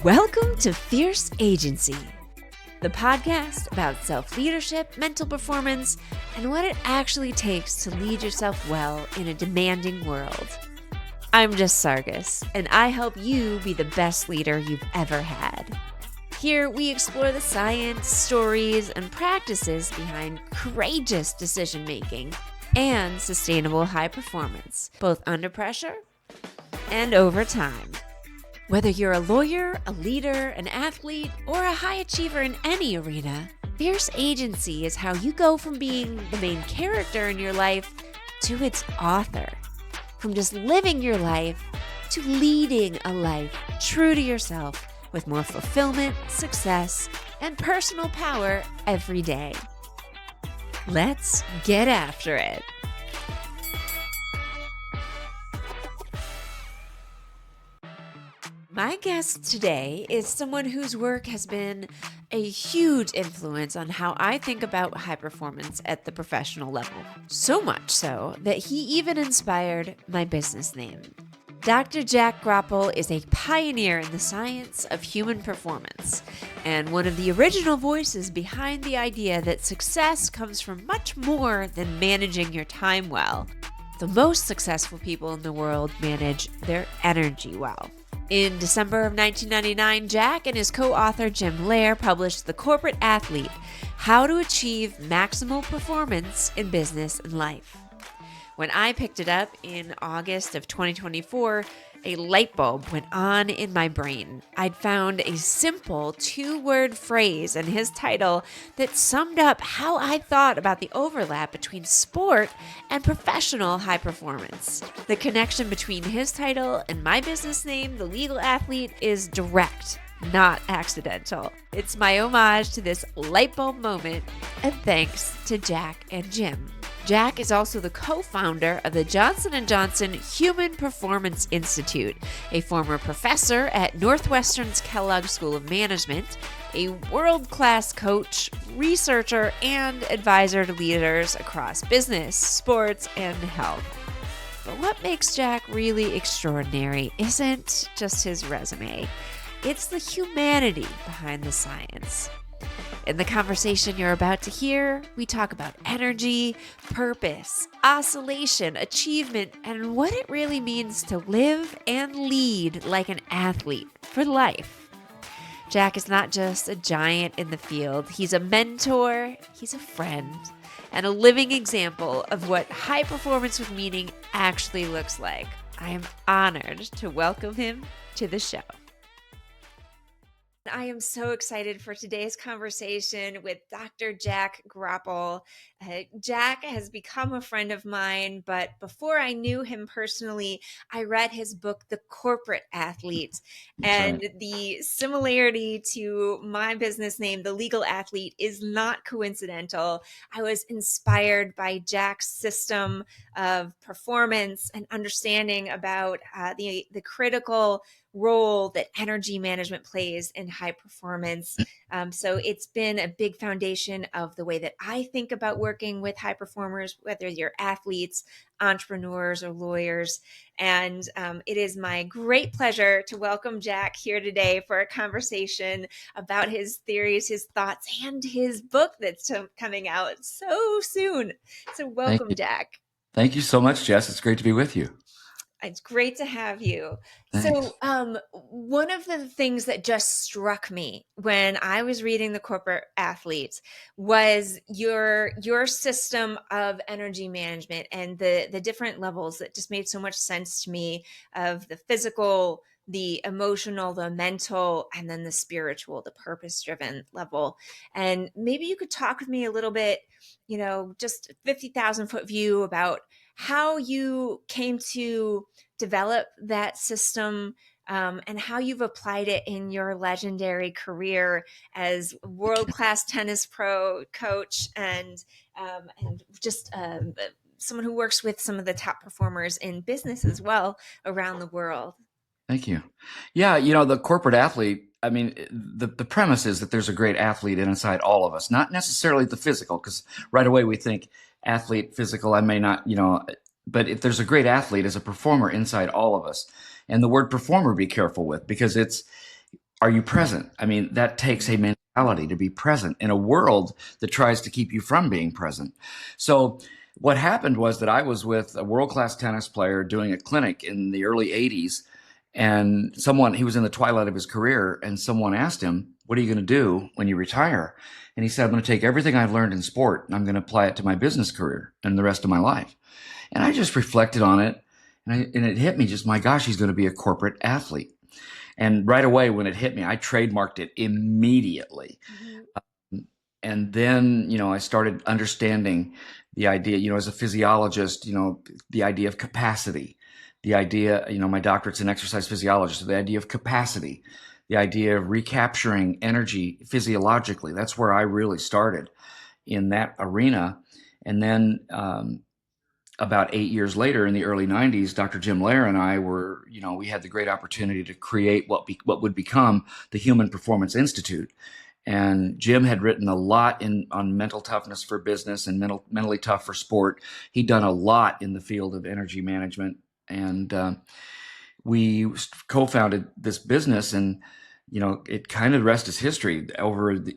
Welcome to Fierce Agency, the podcast about self-leadership, mental performance, and what it actually takes to lead yourself well in a demanding world. I'm Jess Sargus, and I help you be the best leader you've ever had. Here, we explore the science, stories, and practices behind courageous decision-making and sustainable high performance, both under pressure and over time. Whether you're a lawyer, a leader, an athlete, or a high achiever in any arena, Fierce Agency is how you go from being the main character in your life to its author. From just living your life to leading a life true to yourself with more fulfillment, success, and personal power every day. Let's get after it. My guest today is someone whose work has been a huge influence on how I think about high performance at the professional level. So much so that he even inspired my business name. Dr. Jack Groppel is a pioneer in the science of human performance and one of the original voices behind the idea that success comes from much more than managing your time well. The most successful people in the world manage their energy well. In December of 1999, Jack and his co-author Jim Lair published The Corporate Athlete: How to Achieve Maximal Performance in Business and Life. When I picked it up in August of 2024, a light bulb went on in my brain. I'd found a simple two-word phrase in his title that summed up how I thought about the overlap between sport and professional high performance. The connection between his title and my business name, The Legal Athlete, is direct, not accidental. It's my homage to this light bulb moment, and thanks to Jack and Jim. Jack is also the co-founder of the Johnson & Johnson Human Performance Institute, a former professor at Northwestern's Kellogg School of Management, a world-class coach, researcher, and advisor to leaders across business, sports, and health. But what makes Jack really extraordinary isn't just his resume. It's the humanity behind the science. In the conversation you're about to hear, we talk about energy, purpose, oscillation, achievement, and what it really means to live and lead like an athlete for life. Jack is not just a giant in the field. He's a mentor, he's a friend, and a living example of what high performance with meaning actually looks like. I am honored to welcome him to the show. I am so excited for today's conversation with Dr. Jack Groppel. Jack has become a friend of mine, but before I knew him personally, I read his book, The Corporate Athlete. And the similarity to my business name, The Legal Athlete, is not coincidental. I was inspired by Jack's system of performance and understanding about the critical role that energy management plays in high performance. So it's been a big foundation of the way that I think about working with high performers, whether you're athletes, entrepreneurs, or lawyers. And it is my great pleasure to welcome Jack here today for a conversation about his theories, his thoughts, and his book that's coming out so soon. So welcome, Jack. Thank you so much, Jess. It's great to be with you. It's great to have you. Thanks. So one of the things that just struck me when I was reading The Corporate Athlete was your system of energy management and the different levels that just made so much sense to me, of the physical, the emotional, the mental, and then the spiritual, the purpose-driven level. And maybe you could talk with me a little bit, just 50,000 foot view about how you came to develop that system, and how you've applied it in your legendary career as world-class tennis pro coach and just someone who works with some of the top performers in business as well around the world. Thank you. Yeah, the corporate athlete, the premise is that there's a great athlete inside all of us, not necessarily the physical, because right away we think athlete, physical, I may not, but if there's a great athlete as a performer inside all of us. And the word performer, be careful with, because are you present? I mean, that takes a mentality to be present in a world that tries to keep you from being present. So, what happened was that I was with a world class tennis player doing a clinic in the early 80s. And he was in the twilight of his career, and someone asked him, "What are you going to do when you retire?" And he said, "I'm going to take everything I've learned in sport and I'm going to apply it to my business career and the rest of my life." And I just reflected on it, and it hit me just, my gosh, he's going to be a corporate athlete. And right away, when it hit me, I trademarked it immediately. Mhm. And then, I started understanding the idea, as a physiologist, the idea of capacity, the idea, my doctorate's in exercise physiologist, so the idea of capacity, the idea of recapturing energy physiologically. That's where I really started in that arena. And then, about 8 years later, in the early 90s, Dr. Jim Loehr and I were, we had the great opportunity to create what would become the Human Performance Institute. And Jim had written a lot on mental toughness for business and mentally tough for sport. He'd done a lot in the field of energy management. And we co-founded this business, and it kind of the rest is history.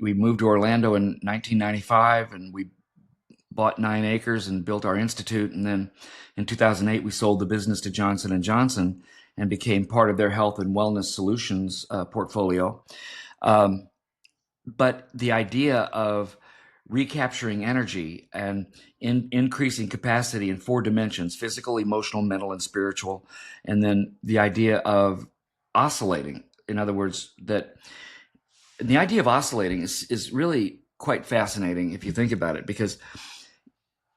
We moved to Orlando in 1995, and we bought 9 acres and built our institute. And then in 2008, we sold the business to Johnson and Johnson and became part of their health and wellness solutions portfolio. But the idea of recapturing energy and increasing capacity in 4 dimensions: physical, emotional, mental, and spiritual. And then the idea of oscillating. In other words, that the idea of oscillating is really quite fascinating if you think about it, because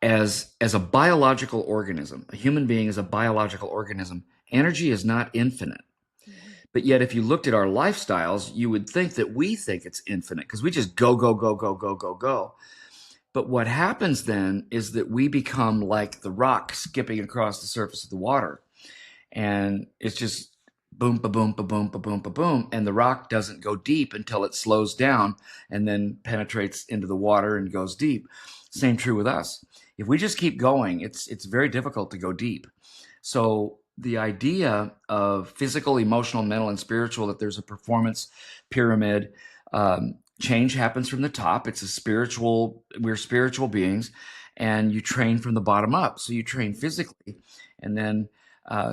as a biological organism, a human being is a biological organism, energy is not infinite. Mhm. But yet, if you looked at our lifestyles, you would think that we think it's infinite because we just go, go, go, go, go, go, go. But what happens then is that we become like the rock skipping across the surface of the water. And it's just boom, ba boom, ba boom, ba boom, ba boom. And the rock doesn't go deep until it slows down and then penetrates into the water and goes deep. Same true with us. If we just keep going, it's very difficult to go deep. So the idea of physical, emotional, mental, and spiritual, that there's a performance pyramid. Change happens from the top. We're spiritual beings, and you train from the bottom up. So you train physically, and then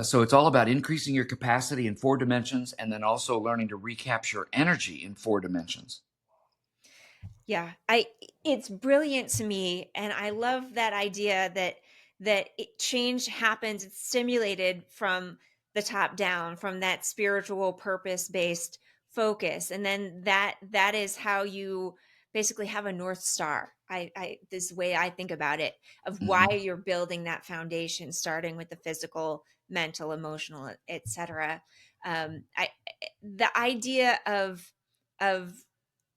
so it's all about increasing your capacity in 4 dimensions, and then also learning to recapture energy in 4 dimensions. Yeah, it's brilliant to me, and I love that idea change happens, it's stimulated from the top down, from that spiritual purpose-based focus, and then that is how you basically have a North Star. I this way I think about it, of why Mhm. you're building that foundation, starting with the physical, mental, emotional, etc. I The idea of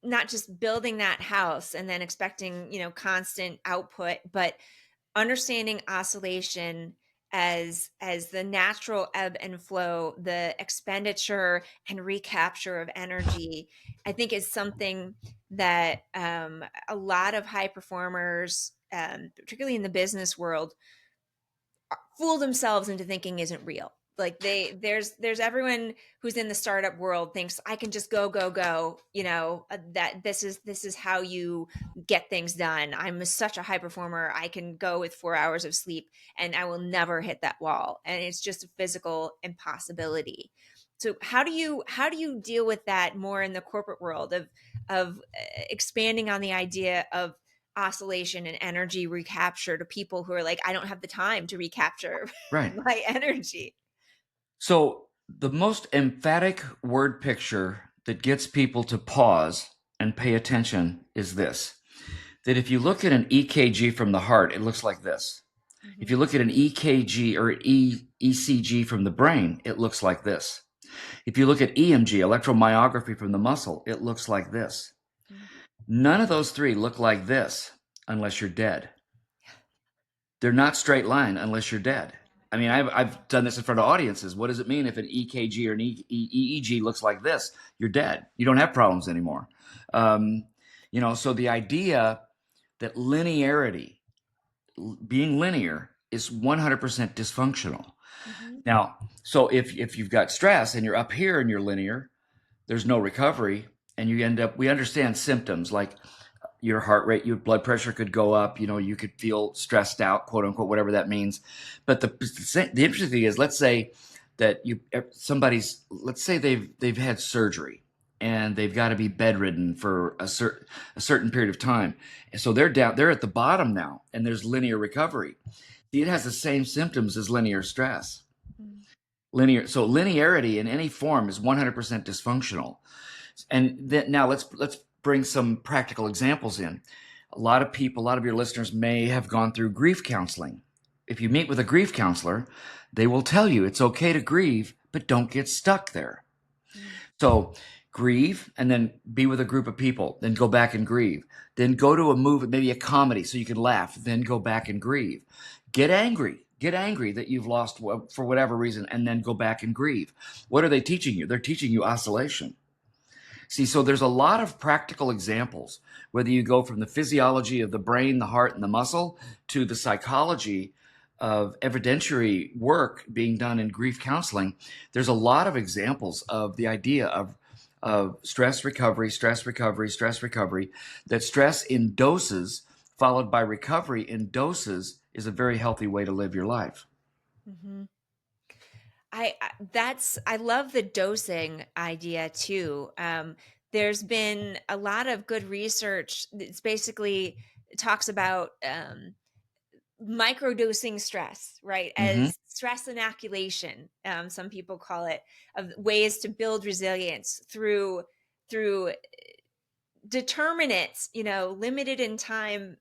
not just building that house and then expecting, constant output, but understanding oscillation as the natural ebb and flow, the expenditure and recapture of energy, I think is something that a lot of high performers, particularly in the business world, fool themselves into thinking isn't real. Like there's everyone who's in the startup world thinks I can just go, that this is how you get things done. I'm such a high performer. I can go with 4 hours of sleep and I will never hit that wall. And it's just a physical impossibility. So how do you deal with that more in the corporate world of expanding on the idea of oscillation and energy recapture to people who are like, I don't have the time to recapture Right. my energy. So the most emphatic word picture that gets people to pause and pay attention is this: that if you look at an EKG from the heart, it looks like this. If Mhm. you look at an EKG or ECG from the brain, it looks like this. If you look at EMG, electromyography from the muscle, it looks like this. Mhm. None of those three look like this unless you're dead. They're not straight line unless you're dead. I mean, I've done this in front of audiences. What does it mean if an EKG or an EEG looks like this? You're dead. You don't have problems anymore. Um, so the idea that linearity, being linear, is 100% dysfunctional. Mhm. Now, so if you've got stress and you're up here and you're linear, there's no recovery, and you end up, we understand symptoms like your heart rate, your blood pressure could go up, you could feel stressed out, quote unquote, whatever that means. But the interesting thing is, let's say that let's say they've had surgery and they've got to be bedridden for a certain period of time. And so they're at the bottom now, and there's linear recovery. It has the same symptoms as linear stress. Mm. So linearity in any form is 100% dysfunctional. And then now let's bring some practical examples in. A lot of your listeners may have gone through grief counseling. If you meet with a grief counselor, they will tell you it's okay to grieve, but don't get stuck there. Mm. So grieve and then be with a group of people, then go back and grieve. Then go to a movie, maybe a comedy, so you can laugh, then go back and grieve. Get angry. Get angry that you've lost for whatever reason, and then go back and grieve. What are they teaching you? They're teaching you oscillation. See, so there's a lot of practical examples, whether you go from the physiology of the brain, the heart, and the muscle to the psychology of evidentiary work being done in grief counseling. There's a lot of examples of the idea of stress recovery, stress recovery, stress recovery, that stress in doses followed by recovery in doses is a very healthy way to live your life. Mhm. I love the dosing idea too. There's been a lot of good research. It's basically it talks about microdosing stress, right? Mm-hmm. As stress inoculation, some people call it, of ways to build resilience through determinate, limited in time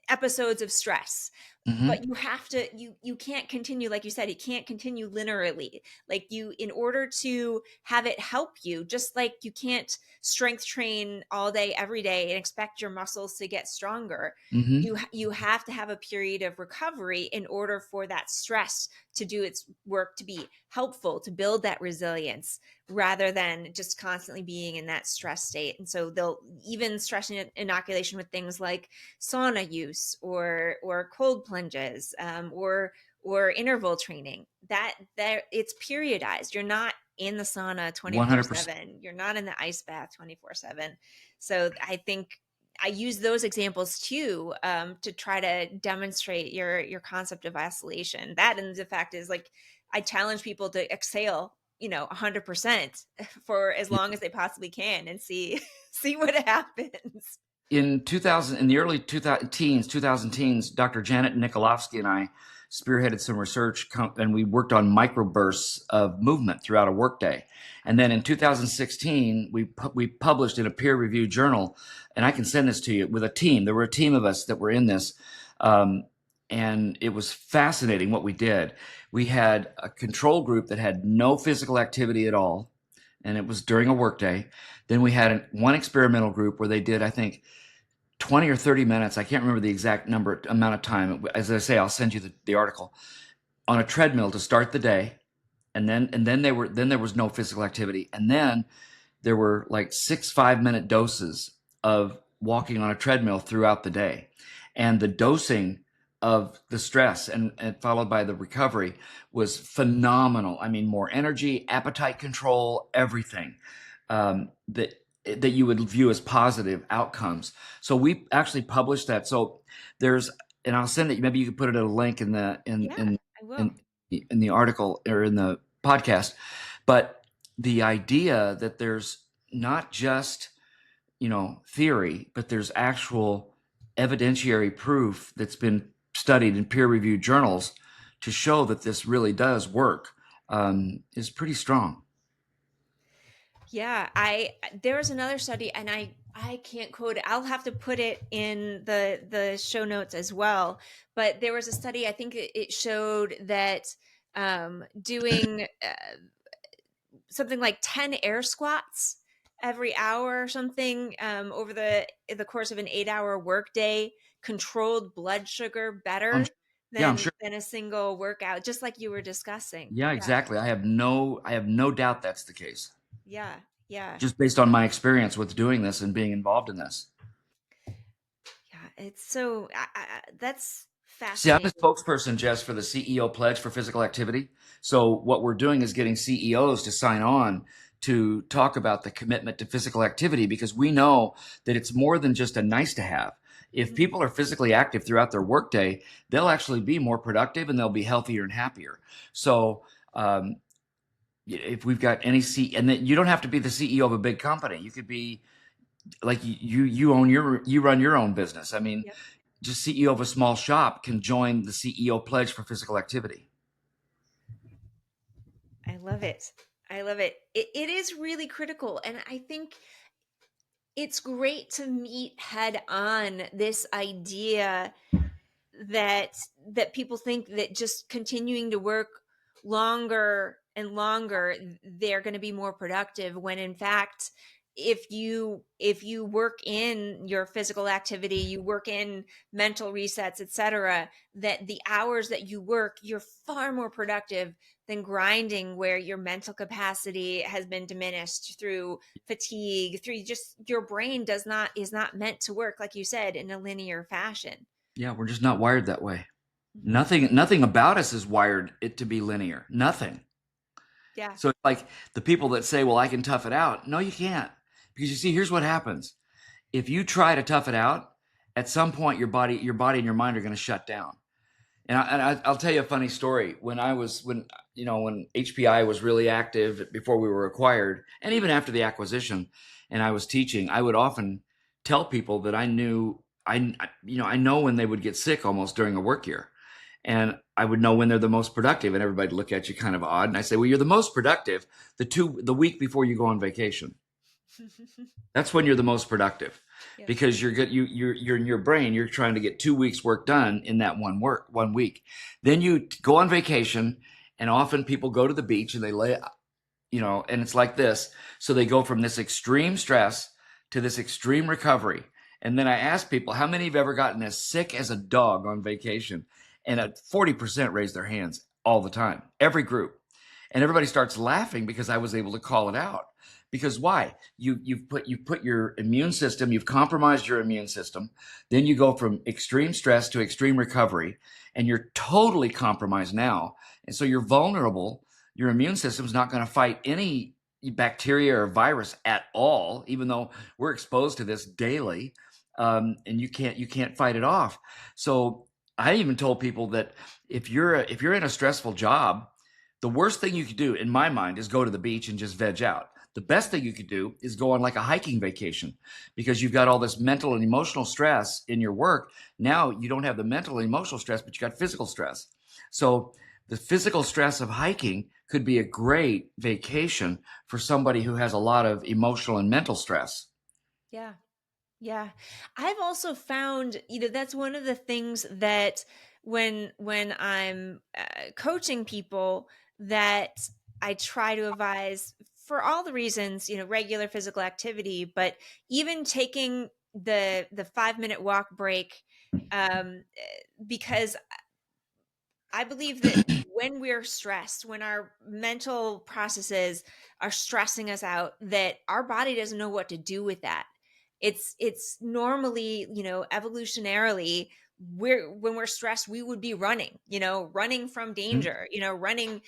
episodes of stress. Mm-hmm. But you have to you can't continue, like you said, it can't continue linearly. Like, in order to have it help you, just like you can't strength train all day every day and expect your muscles to get stronger. Mm-hmm. You have to have a period of recovery in order for that stress to do its work, to be helpful, to build that resilience, rather than just constantly being in that stress state. And so they'll even stress inoculation with things like sauna use or cold plunges, or interval training, that it's periodized. You're not in the sauna 100%. 24/7, you're not in the ice bath 24/7. So I think I use those examples too, to try to demonstrate your concept of oscillation. That, and the fact is, like, I challenge people to exhale 100% for as long as they possibly can, and see see what happens. In the early 2000 teens, Dr. Janet Nikolovsky and I spearheaded some research, and we worked on microbursts of movement throughout a workday. And then in 2016, we published in a peer-reviewed journal, and I can send this to you, with a team. There were a team of us that were in this, and it was fascinating what we did. We had a control group that had no physical activity at all, and it was during a workday. Then we had one experimental group where they did, I think, 20 or 30 minutes. I can't remember the exact amount of time. As I say, I'll send you the article, on a treadmill to start the day. And then there was no physical activity. And then there were like 6 5-minute doses of walking on a treadmill throughout the day. And the dosing of the stress and followed by the recovery was phenomenal. I mean, more energy, appetite control, everything. That you would view as positive outcomes. So we actually published that. So and I'll send it. Maybe you could put it at a link in the Yeah, I will. in the article or in the podcast. But the idea that there's not just theory, but there's actual evidentiary proof that's been studied in peer-reviewed journals to show that this really does work, is pretty strong. Yeah, there was another study, and I can't quote it. I'll have to put it in the show notes as well. But there was a study, I think it showed that doing something like 10 air squats every hour or something, over the course of an 8-hour workday, controlled blood sugar I'm better Yeah, I'm sure. than a single workout, just like you were discussing. Yeah, Yeah, exactly. I have no doubt that's the case, yeah, yeah, just based on my experience with doing this and being involved in this. yeah. It's so that's See, I'm the fascinating. spokesperson, Jess, for the CEO pledge for physical activity. So what we're doing is getting CEOs to sign on to talk about the commitment to physical activity, because we know that it's more than just a nice to have. If Mhm. people are physically active throughout their workday, they'll actually be more productive and they'll be healthier and happier. So, if we've got any and that you don't have to be the CEO of a big company. You could be like you run your own business. I mean, Yep. just CEO of a small shop can join the CEO pledge for physical activity. I love it. I love it. It is really critical. And I think it's great to meet head on this idea that people think that just continuing to work longer and longer, they're going to be more productive, when in fact, if you work in your physical activity, you work in mental resets, etc., that the hours that you work, you're far more productive than grinding, where your mental capacity has been diminished through fatigue, through just your brain is not meant to work, like you said, in a linear fashion. Yeah, we're just not wired that way. Mhm. Nothing about us is wired it to be linear. Nothing. Yeah. So it's like the people that say, "Well, I can tough it out." No, you can't. Because you see, here's what happens. If you try to tough it out, at some point your body and your mind are going to shut down. I'll tell you a funny story. When HPI was really active before we were acquired, and even after the acquisition, and I was teaching, I would often tell people that I know when they would get sick almost during a work year, and I would know when they're the most productive, and everybody would look at you kind of odd, and I say, well, you're the most productive the week before you go on vacation. That's when you're the most productive, Yep. because you're good. You're in your brain. You're trying to get 2 weeks work done in that 1 week. Then you go on vacation, and often people go to the beach and they lay, and it's like this. So they go from this extreme stress to this extreme recovery. And then I ask people, how many have ever gotten as sick as a dog on vacation? And 40% raise their hands all the time, every group. And everybody starts laughing because I was able to call it out. Because why? You've put your immune system, you've compromised your immune system. Then you go from extreme stress to extreme recovery, and you're totally compromised now. And so you're vulnerable. Your immune system's not going to fight any bacteria or virus at all, even though we're exposed to this daily. And you can't fight it off. So I even told people that if you're in a stressful job, the worst thing you could do, in my mind, is go to the beach and just veg out. The best thing you could do is go on like a hiking vacation, because you've got all this mental and emotional stress in your work. Now you don't have the mental and emotional stress, but you got physical stress. So the physical stress of hiking could be a great vacation for somebody who has a lot of emotional and mental stress. Yeah. Yeah. I've also found, that's one of the things that when I'm coaching people, that I try to advise, for all the reasons, regular physical activity, but even taking the 5-minute walk break, because I believe that when we're stressed, when our mental processes are stressing us out, that our body doesn't know what to do with that. It's normally, evolutionarily, when we're stressed, we would be running, running from Mhm. danger, running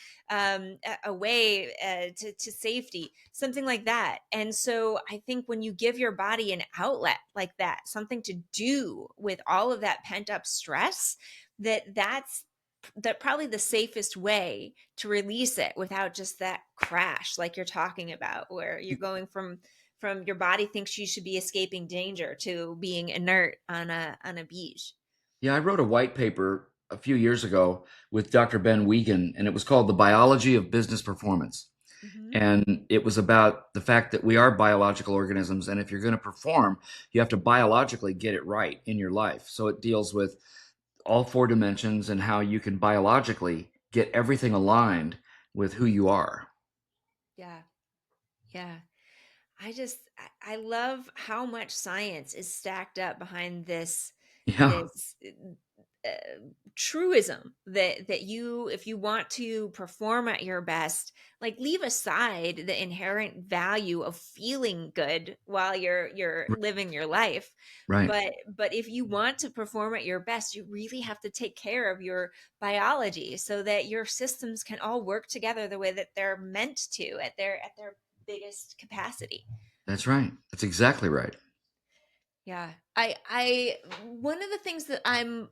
away to safety, something like that. And so I think when you give your body an outlet like that, something to do with all of that pent up stress, that probably the safest way to release it without just that crash like you're talking about, where you're going from your body thinks you should be escaping danger to being inert on a beach. Yeah, I wrote a white paper a few years ago with Dr. Ben Wiegand, and it was called The Biology of Business Performance. Hmm. And it was about the fact that we are biological organisms. And if you're going to perform, you have to biologically get it right in your life. So it deals with all four dimensions and how you can biologically get everything aligned with who you are. Yeah. Yeah. I love how much science is stacked up behind Yeah, this truism that you, if you want to perform at your best, like, leave aside the inherent value of feeling good while you're living your life, right. but if you want to perform at your best, you really have to take care of your biology so that your systems can all work together the way that they're meant to, at their biggest capacity. That's right. That's exactly right. Yeah. I one of the things that I'm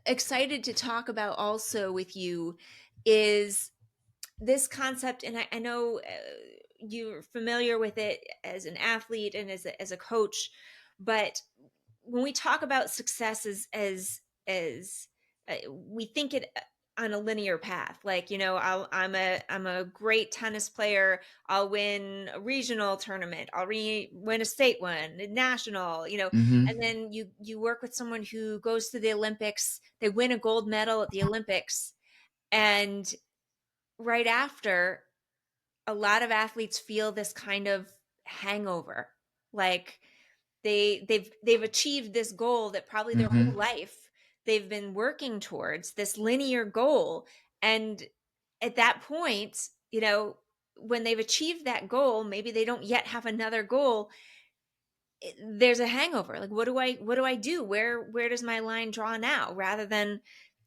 excited to talk about also with you is this concept, and I know you're familiar with it as an athlete and as a coach, but when we talk about success as we think it on a linear path, like, you know, I'm a great tennis player, I'll win a regional tournament, I'll win a state one, a national, you know, Hmm. and then you work with someone who goes to the Olympics, they win a gold medal at the Olympics, and right after, a lot of athletes feel this kind of hangover, like they've achieved this goal that probably their whole Hmm. life they've been working towards, this linear goal. And at that point, you know, when they've achieved that goal, maybe they don't yet have another goal. There's a hangover, like, what do I do, where does my line draw now, rather than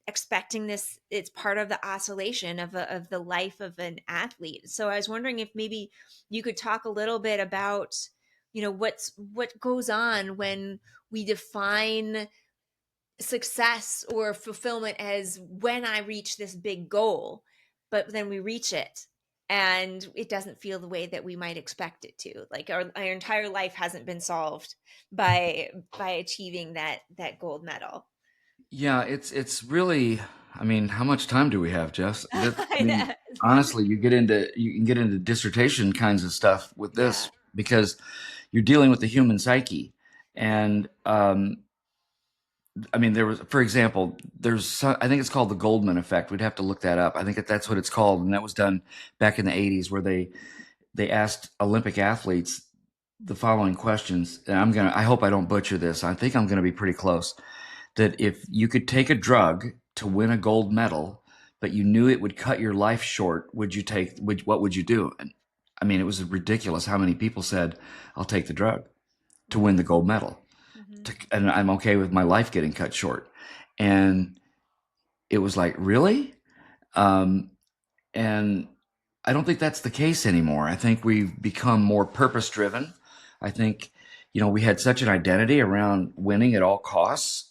expecting this, it's part of the oscillation of the life of an athlete. So I was wondering if maybe you could talk a little bit about, you know, what goes on when we define success or fulfillment as when I reach this big goal, but then we reach it and it doesn't feel the way that we might expect it to. Like our entire life hasn't been solved by achieving that gold medal. Yeah, it's really. I mean, how much time do we have, Jess? I I mean, know. honestly, you can get into dissertation kinds of stuff with Yeah. this because you're dealing with the human psyche, Yeah. and I mean, there was, for example, I think it's called the Goldman effect. We'd have to look that up. I think that's what it's called, and that was done back in the '80s, where they asked Olympic athletes the following questions, and I hope I don't butcher this. I think I'm gonna be pretty close. That if you could take a drug to win a gold medal, but you knew it would cut your life short, what would you do? And I mean, it was ridiculous how many people said, "I'll take the drug to win the gold medal." Mm-hmm. And I'm okay with my life getting cut short. And it was like, really? Um, and I don't think that's the case anymore. I think we've become more purpose driven. I think, we had such an identity around winning at all costs.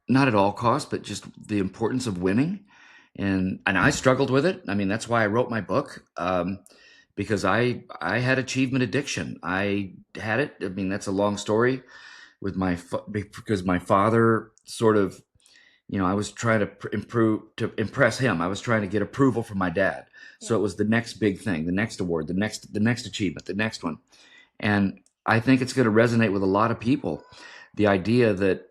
Not at all costs, but just the importance of winning. And I struggled with it. I mean, that's why I wrote my book, because I had achievement addiction. I had it. I mean, that's a long story with because my father sort of, I was trying to impress him. I was trying to get approval from my dad. So Yeah. it was the next big thing, the next award, the next achievement, the next one. And I think it's going to resonate with a lot of people. The idea that,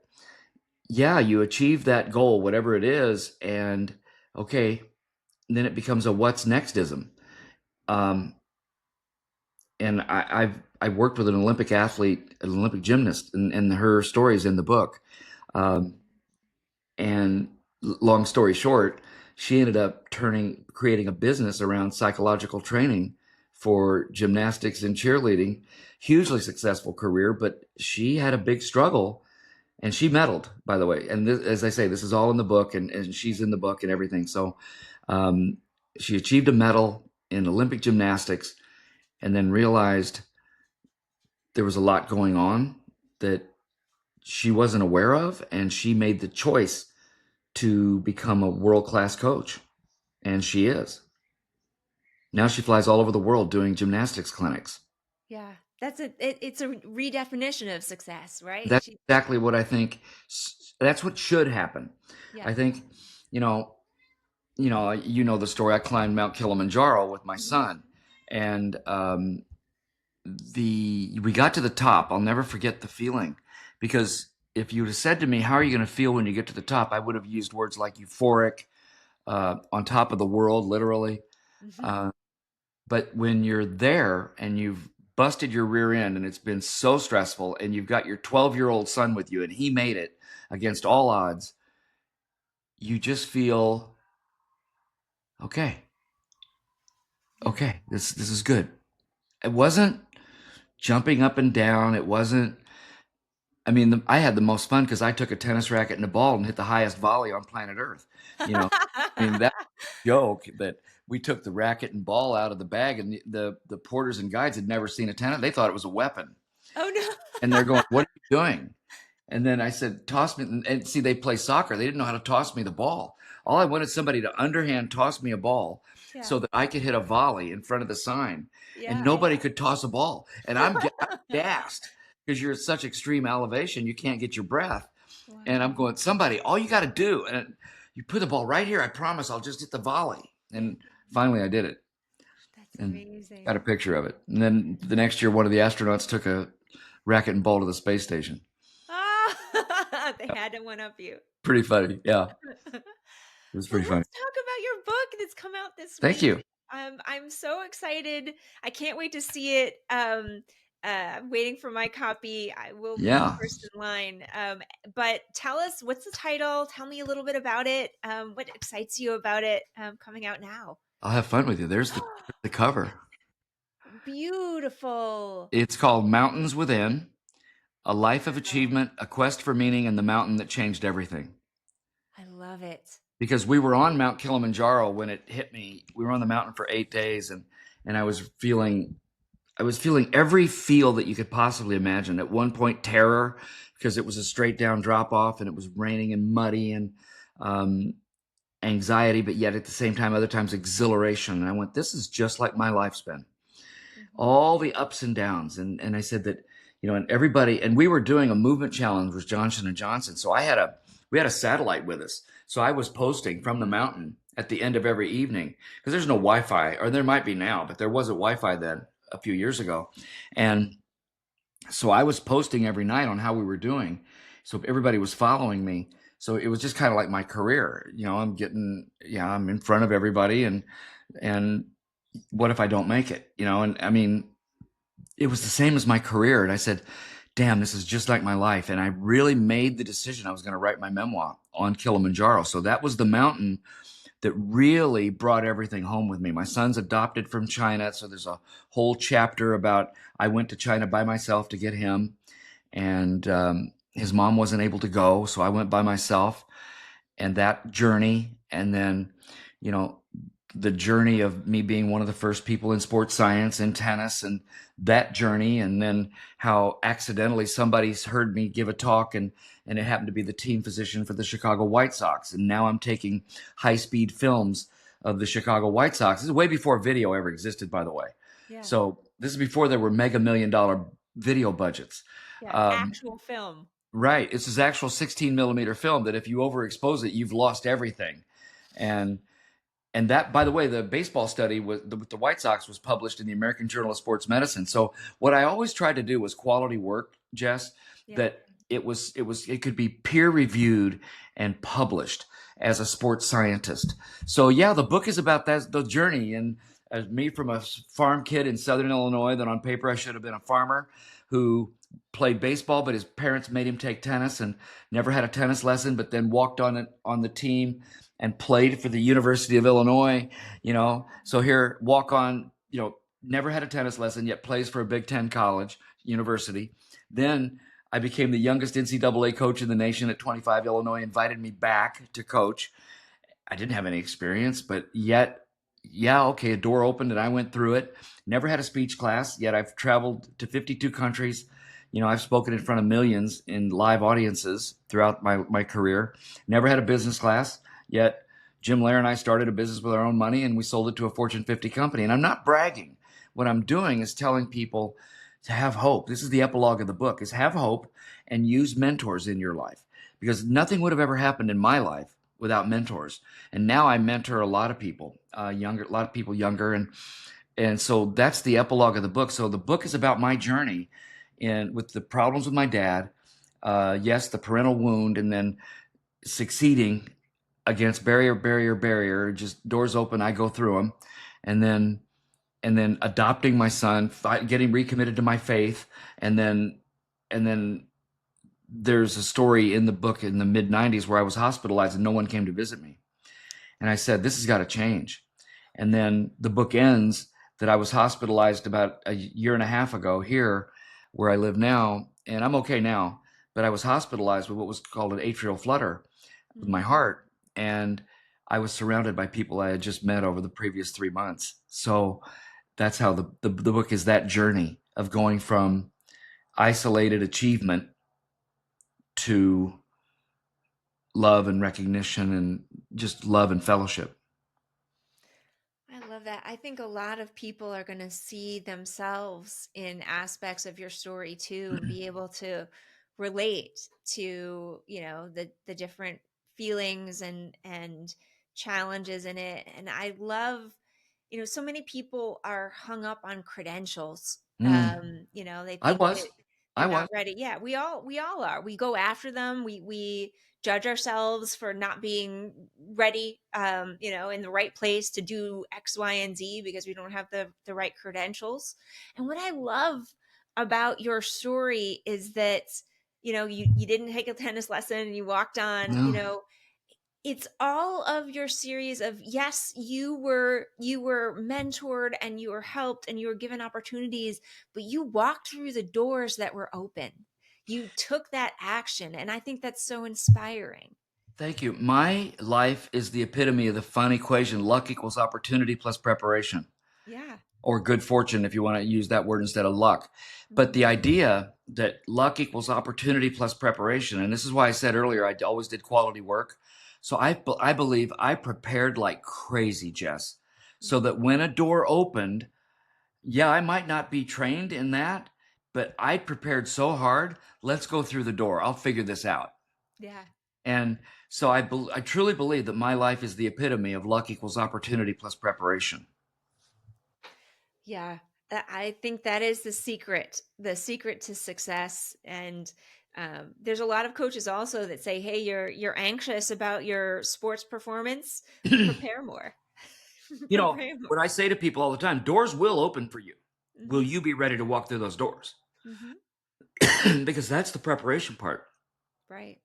yeah, you achieve that goal, whatever it is, and okay, then it becomes a what's nextism. Um, and I worked with an Olympic athlete, an Olympic gymnast, and her story is in the book. Um, and long story short, she ended up creating a business around psychological training for gymnastics and cheerleading. Hugely successful career, but she had a big struggle, and she medaled, by the way. And this, as I say, this is all in the book, and she's in the book and everything. So um, she achieved a medal in Olympic gymnastics, and then realized there was a lot going on that she wasn't aware of, and she made the choice to become a world class coach, and she is. Now she flies all over the world doing gymnastics clinics. Yeah. It's a redefinition of success, right? That's exactly what I think. That's what should happen. Yeah. I think, you know, the story. I climbed Mount Kilimanjaro with my Mhm. son, and we got to the top. I'll never forget the feeling, because if you'd have said to me, "How are you going to feel when you get to the top?" I would have used words like euphoric, on top of the world, literally. Mhm. Uh, but when you're there and you've busted your rear end and it's been so stressful, and you've got your 12-year-old son with you and he made it against all odds, you just feel okay. Yeah. Okay, this is good. It wasn't jumping up and down. It wasn't. I mean, I had the most fun because I took a tennis racket and a ball and hit the highest volley on planet Earth. You know, I mean, that joke that we took the racket and ball out of the bag, and the porters and guides had never seen a tennis. They thought it was a weapon. Oh And no. they're going, "What are you doing?" And then I said, "Toss me." And see, they play soccer. They didn't know how to toss me the ball. All I wanted somebody to underhand toss me a ball Yeah. so that I could hit a volley in front of the sign. And Yeah. nobody could toss a ball. And I'm gassed because you're at such extreme elevation, you can't get your breath. And I'm Wow. going, somebody, all you got to do, and you put the ball right here. I promise I'll just hit the volley. And finally I did it That's and got a amazing. picture of it. And then the next year, one of the astronauts took a racket and ball to the space station. Ah, they had to one up you. Pretty funny. Yeah. It was Well, pretty funny. let's talk about your book that's come out this Thank week. you. I'm so excited. I can't wait to see it. I'm waiting for my copy. I will be the Yeah. first in line. But tell us, what's the title? Tell me a little bit about it. What excites you about it coming out now? I'll have fun with you. There's the cover. Beautiful. It's called Mountains Within, A Life of Wow. Achievement, A Quest for Meaning, and the Mountain That Changed Everything. I love it. Because we were on Mount Kilimanjaro when it hit me. We were on the mountain for 8 days, and I was feeling every feel that you could possibly imagine. At one point, terror because it was a straight down drop off and it was raining and muddy, and um, anxiety, but yet at the same time, other times exhilaration. And I went, this is just like my life's been. Mhm. All the ups and downs. And I said that, and everybody, and we were doing a movement challenge with Johnson and Johnson. So we had a satellite with us. So I was posting from the mountain at the end of every evening because there's no Wi-Fi, or there might be now, but there wasn't Wi-Fi then a few years ago. And so I was posting every night on how we were doing. So everybody was following me. So it was just kind of like my career. I'm in front of everybody, and what if I don't make it? And I mean, it was the same as my career. And I said, damn, this is just like my life. And I really made the decision I was going to write my memoir on Kilimanjaro. So that was the mountain that really brought everything home with me. My son's adopted from China. So there's a whole chapter about I went to China by myself to get him. And his mom wasn't able to go. So I went by myself, and that journey. And then, you know, the journey of me being one of the first people in sports science and tennis, and that journey. And then how accidentally somebody's heard me give a talk, and it happened to be the team physician for the Chicago White Sox. And now I'm taking high speed films of the Chicago White Sox. This is way before video ever existed, by the way. Yeah. So this is before there were mega $1 million video budgets. Yeah. Um, Actual film. right. It's this actual 16 millimeter film that if you overexpose it, you've lost everything. And that, by the way, the baseball study with the White Sox was published in the American Journal of Sports Medicine. So what I always tried to do was quality work, Jess, Yeah. that it could be peer reviewed and published as a sports scientist. So yeah, the book is about the journey, and as me from a farm kid in Southern Illinois that on paper I should have been a farmer who played baseball, but his parents made him take tennis and never had a tennis lesson, but then walked on it on the team and played for the University of Illinois, So here, walk on, never had a tennis lesson, yet plays for a Big Ten college, university. Then I became the youngest NCAA coach in the nation at 25. Illinois invited me back to coach. I didn't have any experience, but yet, yeah, okay, a door opened and I went through it. Never had a speech class, yet I've traveled to 52 countries. I've spoken in front of millions in live audiences throughout my career. Never had a business class, yet Jim Lair and I started a business with our own money, and we sold it to a Fortune 50 company. And I'm not bragging. What I'm doing is telling people to have hope. This is the epilogue of the book, is have hope and use mentors in your life, because nothing would have ever happened in my life without mentors. And now I mentor a lot of people, younger, and so that's the epilogue of the book. So the book is about my journey and with the problems with my dad, yes, the parental wound, and then succeeding against barrier, just doors open, I go through them, and then adopting my son, getting recommitted to my faith, and then there's a story in the book in the mid 90s where I was hospitalized and no one came to visit me. And I said, this has got to change. And then the book ends that I was hospitalized about a year and a half ago here where I live now, and I'm okay now. but I was hospitalized with what was called an atrial flutter with my Mm. heart. And I was surrounded by people I had just met over the previous 3 months. So that's how the book is, that journey of going from isolated achievement to love and recognition and just love and fellowship. I love that. I think a lot of people are going to see themselves in aspects of your story too, and be able to relate to, the different feelings and challenges in it. And I love, so many people are hung up on credentials. Mm, They I think that was. I they're not was. ready. Yeah, we all are. We go after them. We judge ourselves for not being ready, in the right place to do X, Y, and Z because we don't have the right credentials. And what I love about your story is that, you didn't take a tennis lesson and you walked on, No. it's all of your series of, yes, you were mentored and you were helped and you were given opportunities, but you walked through the doors that were open. You took that action, and I think that's so inspiring. Thank you. My life is the epitome of the fun equation: luck equals opportunity plus preparation, Yeah. or good fortune if you want to use that word instead of luck. But the Mhm. idea that luck equals opportunity plus preparation, and this is why I said earlier I always did quality work. So I believe I prepared like crazy, Jess, so Mhm. that when a door opened, yeah, I might not be trained in that, but I prepared so hard. Let's go through the door. I'll figure this out. Yeah. And so I truly believe that my life is the epitome of luck equals opportunity plus preparation. Yeah, I think that is the secret to success. And there's a lot of coaches also that say, "Hey, you're anxious about your sports performance. Prepare more. You know, Prepare what more." I say to people all the time, doors will open for you. Will Hmm. you be ready to walk through those doors? Hmm. Because that's the preparation part. Right.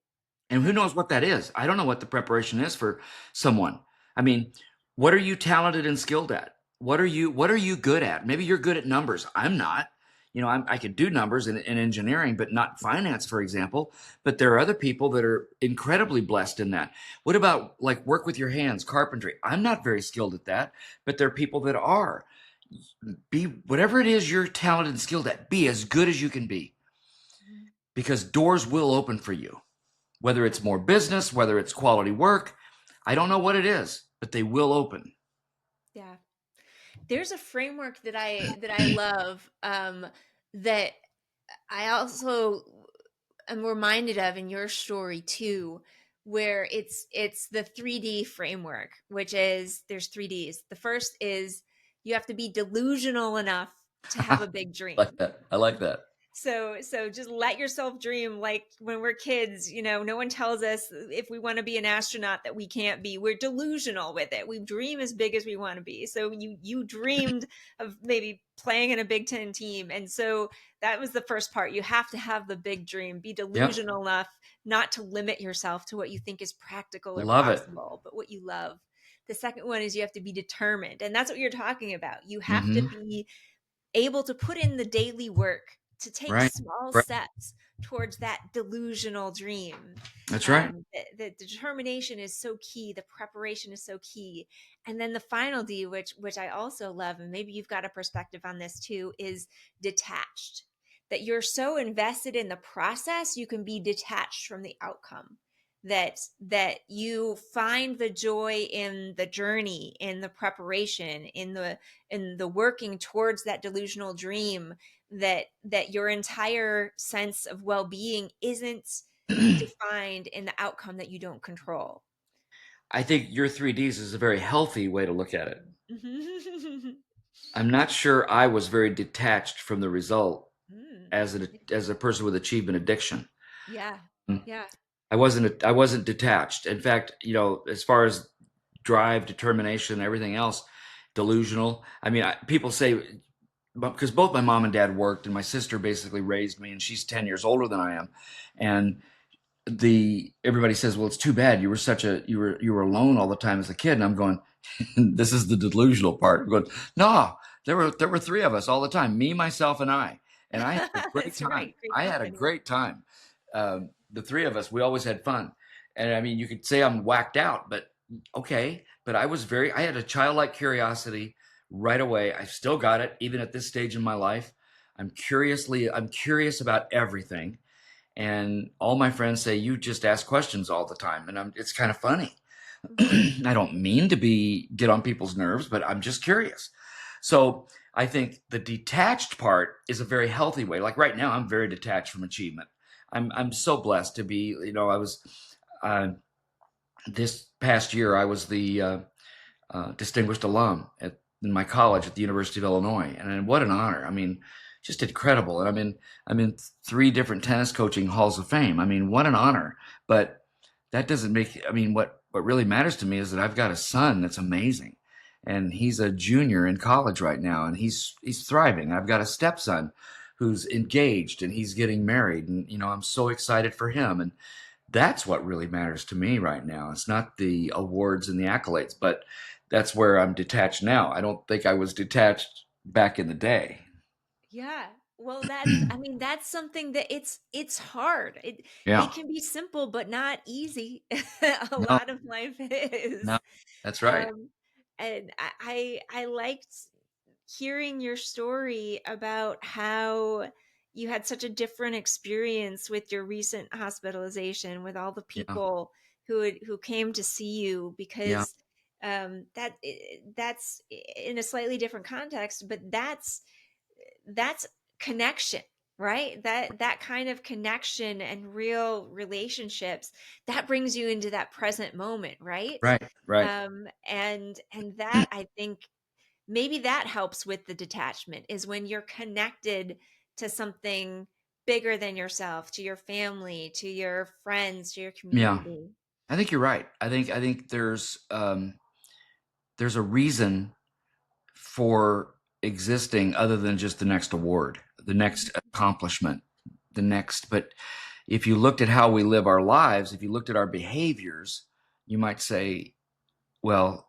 And who Right. knows what that is? I don't know what the preparation is for someone. I mean, what are you talented and skilled at? What are you good at? Maybe you're good at numbers. I'm not. I could do numbers in engineering, but not finance, for example. But there are other people that are incredibly blessed in that. What about like work with your hands, carpentry? I'm not very skilled at that, but there are people that are. Be whatever it is you're talented and skilled at, be as good as you can be, Mhm. because doors will open for you, whether Yeah. it's more business, whether it's quality work. I don't know what it is, but they will open. Yeah. There's a framework that I love, that I also am reminded of in your story too, where it's the 3D framework, which is, there's 3Ds. The first is, you have to be delusional enough to have a big Like dream. that. I like that. So just let yourself dream. Like when we're kids, no one tells us if we want to be an astronaut that we can't be. We're delusional with it. We dream as big as we want to be. So you dreamed of maybe playing in a Big Ten team. And so that was the first part. You have to have the big dream. Be Yep. delusional enough not to limit yourself to what you think is practical or Love it. possible, but what you love. The second one is, you have to be determined. And that's what you're talking about. You have to Mm-hmm. be able to put in the daily work to take Right. small Right. steps towards that delusional dream. That's right. The determination is so key. The preparation is so key. And then the final D, which I also love, and maybe you've got a perspective on this too, is detached. That you're so invested in the process, you can be detached from the outcome. That you find the joy in the journey, in the preparation, in the working towards that delusional dream, that your entire sense of well-being isn't defined in the outcome that you don't control. I think your 3Ds is a very healthy way to look at it. Mm. I'm not sure I was very detached from the result as a person with achievement addiction. Yeah. Yeah. I wasn't detached. In fact, as far as drive, determination, everything else, delusional. I mean, people say, because both my mom and dad worked, and my sister basically raised me, and she's 10 years older than I am. And the everybody says, well, it's too bad you were alone all the time as a kid. And I'm going, this is the delusional part. I'm going, no, there were three of us all the time, me, myself, and I. And I had a great That's time. right. Great I had a company. great time. the three of us, we always had fun. And I mean, you could say I'm whacked out, but okay. But I had a childlike curiosity right away. I still got it, even at this stage in my life. I'm curious about everything. And all my friends say, you just ask questions all the time. And it's kind of funny. Mhm. I don't mean to get on people's nerves, but I'm just curious. So I think the detached part is a very healthy way. Like right now, I'm very detached from achievement. I'm so blessed to be. I was uh, this past year I was the distinguished alum in my college at the University of Illinois, and what an honor! I mean, just incredible. And I'm in three different tennis coaching halls of fame. I mean, what an honor! But that doesn't make. I mean, what really matters to me is that I've got a son that's amazing, and he's a junior in college right now, and he's thriving. I've got a stepson who's engaged and he's getting married, and I'm so excited for him. And that's what really matters to me right now. It's not the awards and the accolades, but that's where I'm detached now. I don't think I was detached back in the day. Yeah. Well, that's, I mean, that's something that it's hard. It Yeah. can be simple, but not easy. A No, lot of life no, is. that's right. Um, and I liked hearing your story about how you had such a different experience with your recent hospitalization, with all the Yeah. people who came to see you, Yeah. because that's in a slightly different context, but that's connection, right? That kind of connection and real relationships, that brings you into that present moment, right? Right. Right. And that, I think, maybe that helps with the detachment, is when you're connected to something bigger than yourself, to your family, to your friends, to your Yeah. community. I think you're right. I think there's a reason for existing other than just the next award, the next accomplishment, the next. But if you looked at how we live our lives, if you looked at our behaviors, you might say, well,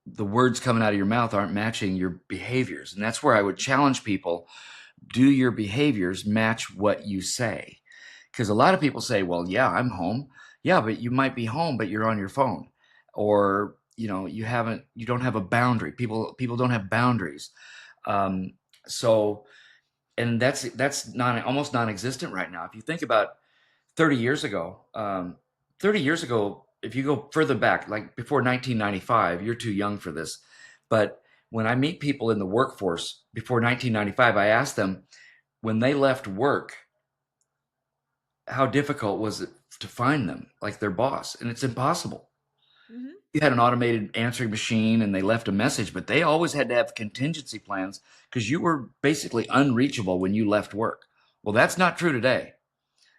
the words coming out of your mouth aren't matching your behaviors. And that's where I would challenge people: do your behaviors match what you say? Because a lot of people say, well, yeah, I'm home. Yeah, but you might be home, but you're on your phone. Or, you don't have a boundary. People don't have boundaries. Um, so, and that's not almost non-existent right now. If you think about 30 years ago, 30 years ago, if you go further back, like before 1995, you're too young for this. But when I meet people in the workforce before 1995, I ask them, when they left work, how difficult was it to find them, like their boss? And it's impossible. Hmm. You had an automated answering machine and they left a message, but they always had to have contingency plans because you were basically unreachable when you left work. Well, that's not true today.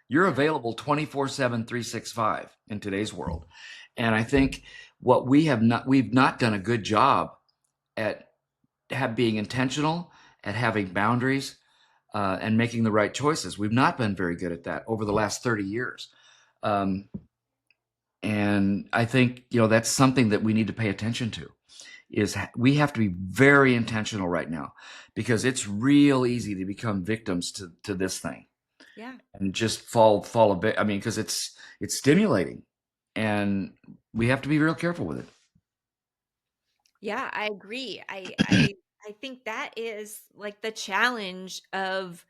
You're Yeah. available 24/7, 365 in today's world. And I think we've not done a good job at being intentional, at having boundaries, and making the right choices. We've not been very good at that over the last 30 years. Um, and I think, that's something that we need to pay attention to. We have to be very intentional right now, because it's real easy to become victims to this thing Yeah. and just fall a bit. I mean, because it's stimulating, and we have to be real careful with Yeah, I agree. I think that is like the challenge of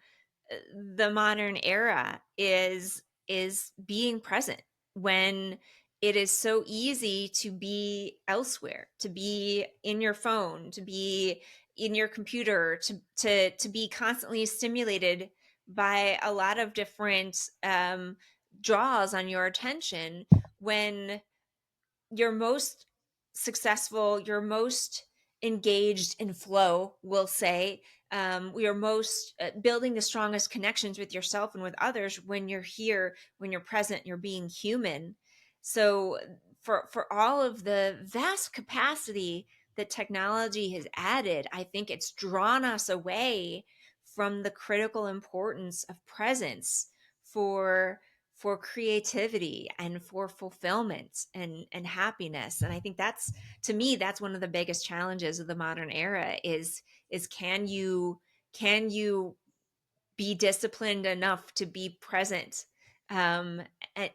the modern era, is being present when it is so easy to be elsewhere, to be in your phone, to be in your computer, to be constantly stimulated by a lot of different draws on your attention, when you're most successful, you're most engaged in flow, we'll say. We are most building the strongest connections with yourself and with others when you're here, when you're present, you're being human. So for all of the vast capacity that technology has added, I think it's drawn us away from the critical importance of presence for creativity and for fulfillment and happiness. And I think that's, to me, that's one of the biggest challenges of the modern era, is can you be disciplined enough to be present um,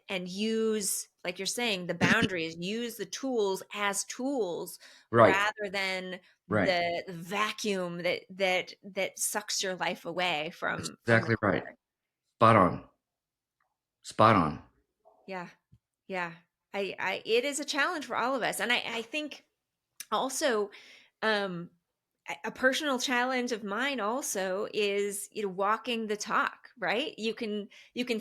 and use, like you're saying, the boundaries, use the tools as tools Right. rather than Right. the vacuum that sucks your life away That's from the exactly right. core. Spot on. Spot on. Yeah. Yeah. It is a challenge for all of us. And I think also, um, a personal challenge of mine also is, walking the talk, right? You can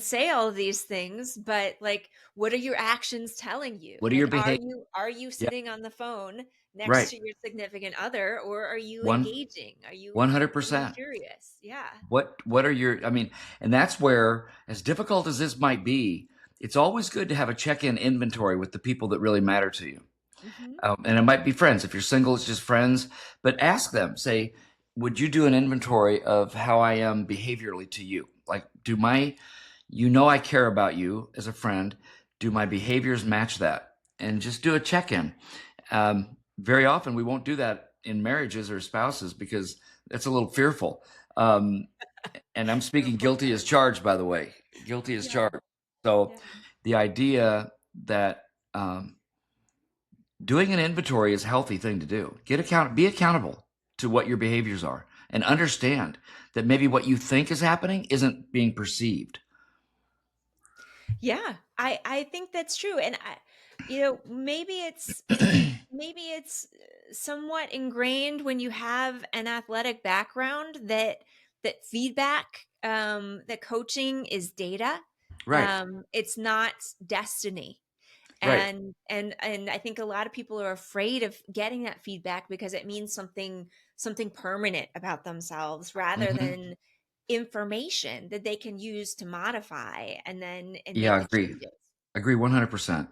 say all of these things, but like, what are your actions telling you? What are your Like, are behaviors? you Yeah. sitting on the phone next Right. to your significant other, or are you One engaging? Are you being 100%. curious? Yeah. What are your, I mean, and that's where, as difficult as this might be, it's always good to have a check-in inventory with the people that really matter to you. Hmm. And it might be friends. If you're single, it's just friends. But ask them, say, would you do an inventory of how I am behaviorally to you? Like, I care about you as a friend. Do my behaviors match that? And just do a check in. Very often, we won't do that in marriages or spouses because that's a little fearful. Um, and I'm No, speaking of course guilty not. as charged, by the way, guilty as Yeah. charged. So Yeah. the idea that doing an inventory is a healthy thing to do. Be accountable to what your behaviors are, and understand that maybe what you think is happening isn't being perceived. Yeah. I think that's true. And maybe it's somewhat ingrained when you have an athletic background that feedback, that coaching is data. Right, It's not destiny. right. And I think a lot of people are afraid of getting that feedback because it means something permanent about themselves rather Hmm. than information that they can use to modify and Yeah, make I the agree. changes. Agree 100%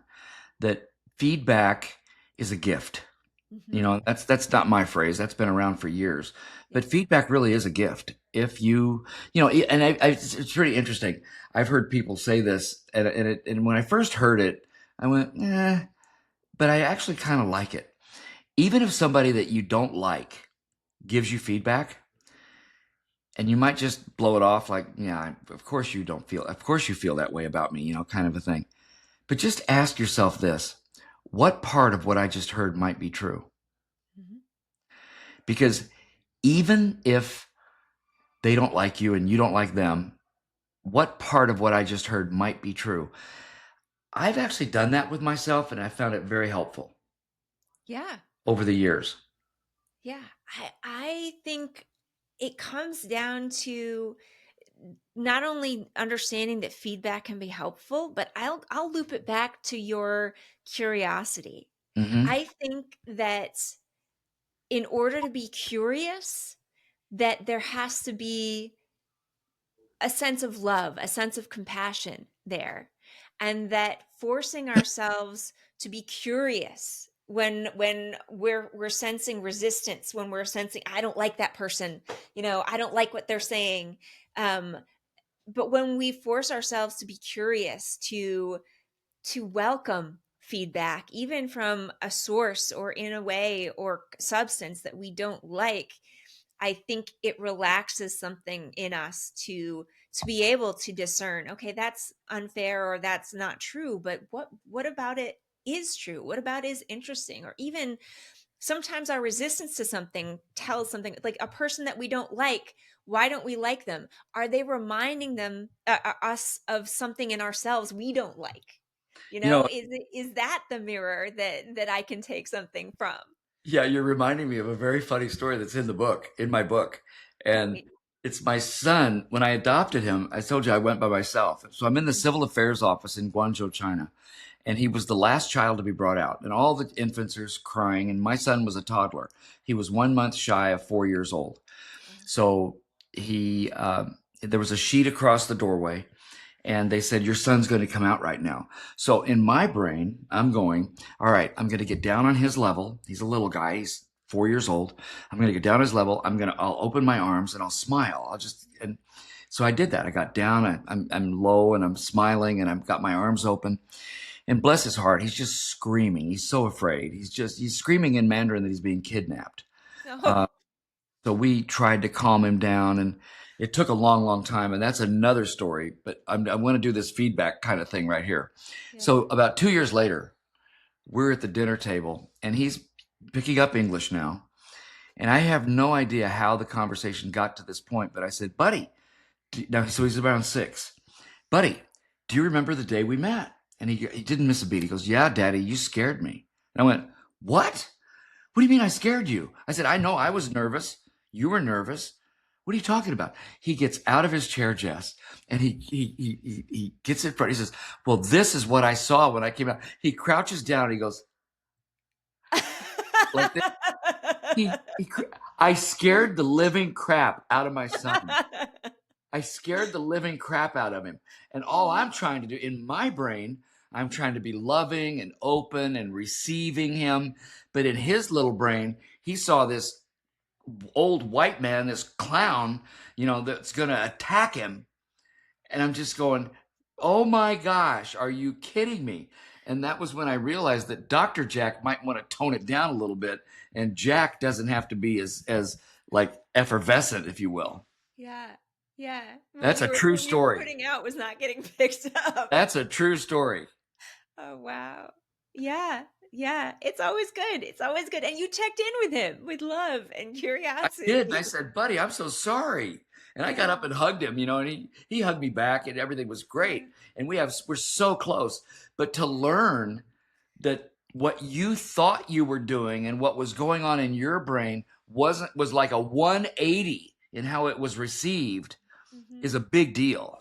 that feedback is a gift. Hmm. That's not my phrase. That's been around for years. Yeah. But feedback really is a gift. If and it's pretty interesting. I've heard people say this, and when I first heard it, I went, but I actually kind of like it. Even if somebody that you don't like gives you feedback, and you might just blow it off like, yeah, of course you feel that way about me, kind of a thing. But just ask yourself this: what part of what I just heard might be true? Hmm. Because even if they don't like you and you don't like them, what part of what I just heard might be true? I've actually done that with myself, and I found it very helpful Yeah. over the years. Yeah. I think it comes down to not only understanding that feedback can be helpful, but I'll loop it back to your curiosity. Hmm. I think that in order to be curious, that there has to be a sense of love, a sense of compassion there. And that forcing ourselves to be curious when we're sensing resistance, when we're sensing I don't like that person, I don't like what they're saying. Um, but when we force ourselves to be curious, to welcome feedback even from a source or in a way or substance that we don't like, I think it relaxes something in us to be able to discern, okay, that's unfair or that's not true, but what about it is true? What about is interesting? Or even sometimes our resistance to something tells something, like a person that we don't like. Why don't we like them? Are they reminding us of something in ourselves we don't like? You know, Is that the mirror that I can take something from? yeah, you're reminding me of a very funny story that's in my book. Tell And me. it's my son. When I adopted him, I told you I went by myself. So I'm in the civil affairs office in Guangzhou, China. And he was the last child to be brought out. And all the infants are crying. And my son was a toddler. He was 1 month shy of 4 years old. So there was a sheet across the doorway, and they said, your son's going to come out right now. So in my brain, I'm going, all right, I'm going to get down on his level. He's a little guy. He's 4 years old. I'm going to get down his level. I'll open my arms and I'll smile. And so I did that. I got down, I'm low and I'm smiling and I've got my arms open, and bless his heart, he's just screaming. He's so afraid. He's screaming in Mandarin that he's being kidnapped. Oh. Uh, so we tried to calm him down, It took a long, long time, and that's another story. But I'm going to do this feedback kind of thing right here. Yeah. So about 2 years later, we're at the dinner table, and he's picking up English now. And I have no idea how the conversation got to this point, but I said, buddy, now, so he's around 6. Buddy, do you remember the day we met? And he didn't miss a beat. He goes, yeah, Daddy, you scared me. And I went, what? What do you mean I scared you? I said, I know I was nervous. You were nervous. What are you talking about? He gets out of his chair, Jess, and he gets in front. He says, well, this is what I saw when I came out. He crouches down and he goes, like this. I scared the living crap out of my son. I scared the living crap out of him. And all I'm trying to do in my brain, I'm trying to be loving and open and receiving him. But in his little brain, he saw this old white man, this clown, that's going to attack him. And I'm just going, oh my gosh, are you kidding me? And that was when I realized that Dr. Jack might want to tone it down a little bit. And Jack doesn't have to be as like effervescent, if you will. Yeah. Yeah. That's a true story. Putting out was not getting picked up. That's a true story. Oh, wow. Yeah. Yeah. It's always good. It's always good. And you checked in with him with love and curiosity. I did. And I said, buddy, I'm so sorry. And I got up and hugged him, and he hugged me back and everything was great. And we're so close. But to learn that what you thought you were doing and what was going on in your brain was like a 180 in how it was received is a big deal.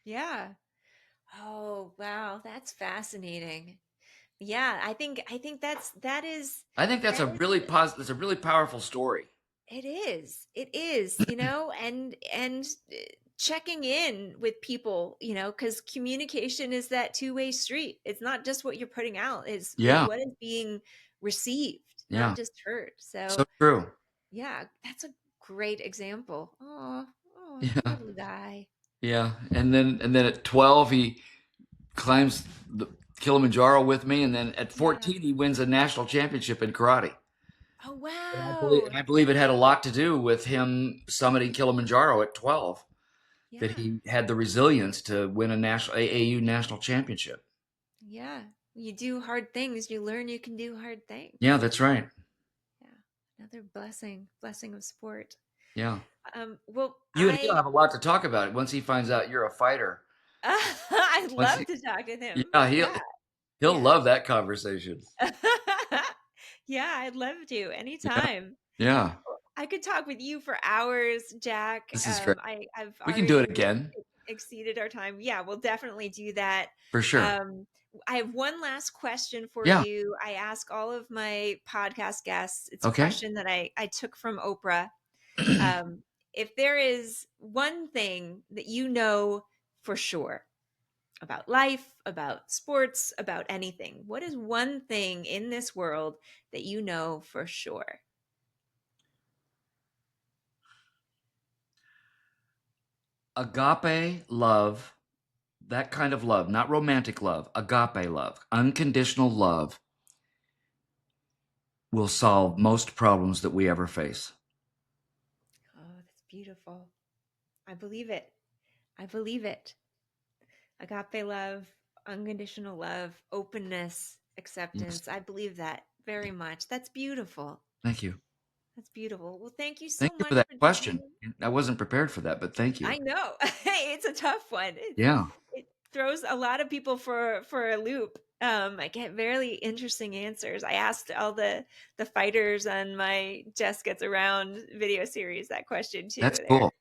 Yeah. Oh, wow. That's fascinating. Yeah. I think that's a really positive, it's a really powerful story. It is, and checking in with people, because communication is that two-way street. It's not just what you're putting out, it's what is being received, not just heard. So true. Yeah, that's a great example. Oh, little guy. Yeah. And then at 12, he climbs the Kilimanjaro with me. And then at 14, he wins a national championship in karate. Oh, wow. And I believe it had a lot to do with him summiting Kilimanjaro at 12, that he had the resilience to win a national AAU national championship. Yeah. You do hard things, you learn you can do hard things. Yeah, that's right. Yeah. Another blessing of sport. Yeah. Well, he'll have a lot to talk about it once he finds out you're a fighter. I'd love to talk to him. Yeah, he'll love that conversation. Yeah, I'd love to anytime. Yeah. I could talk with you for hours, Jack. This is great. We can do it again. Exceeded our time. Yeah, we'll definitely do that. For sure. I have one last question for you. I ask all of my podcast guests. It's a question that I took from Oprah. If there is one thing that you know for sure about life, about sports, about anything, what is one thing in this world that you know for sure? Agape love, that kind of love, not romantic love, agape love, unconditional love will solve most problems that we ever face. Oh, that's beautiful. I believe it. I believe it. Agape love, unconditional love, openness, acceptance. Yes. I believe that very much. That's beautiful. Thank you. That's beautiful. Well, thank you so much. Thank you for that question. I wasn't prepared for that, but thank you. I know. Hey, it's a tough one. It throws a lot of people for a loop. I get very interesting answers. I asked all the fighters on my Jess Gets Around video series that question too. That's cool.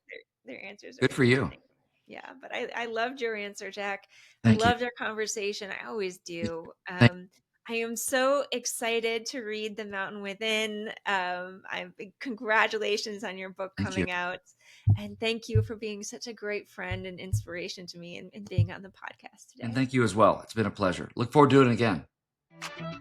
Their answers are good for you. Yeah, but I loved your answer, Jack. Thank you. I loved our conversation. I always do. I am so excited to read The Mountain Within. Congratulations on your book coming out. And thank you for being such a great friend and inspiration to me and being on the podcast today. And thank you as well. It's been a pleasure. Look forward to doing it again.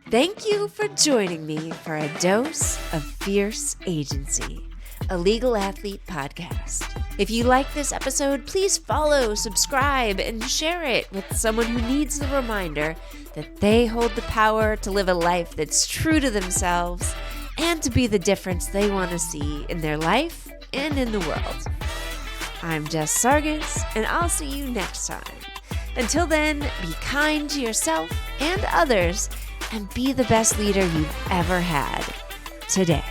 Thank you for joining me for a dose of fierce agency, a Legal Athlete podcast. If you like this episode, please follow, subscribe, and share it with someone who needs the reminder that they hold the power to live a life that's true to themselves and to be the difference they want to see in their life and in the world. I'm Jess Sargus, and I'll see you next time. Until then, be kind to yourself and others, and be the best leader you've ever had today.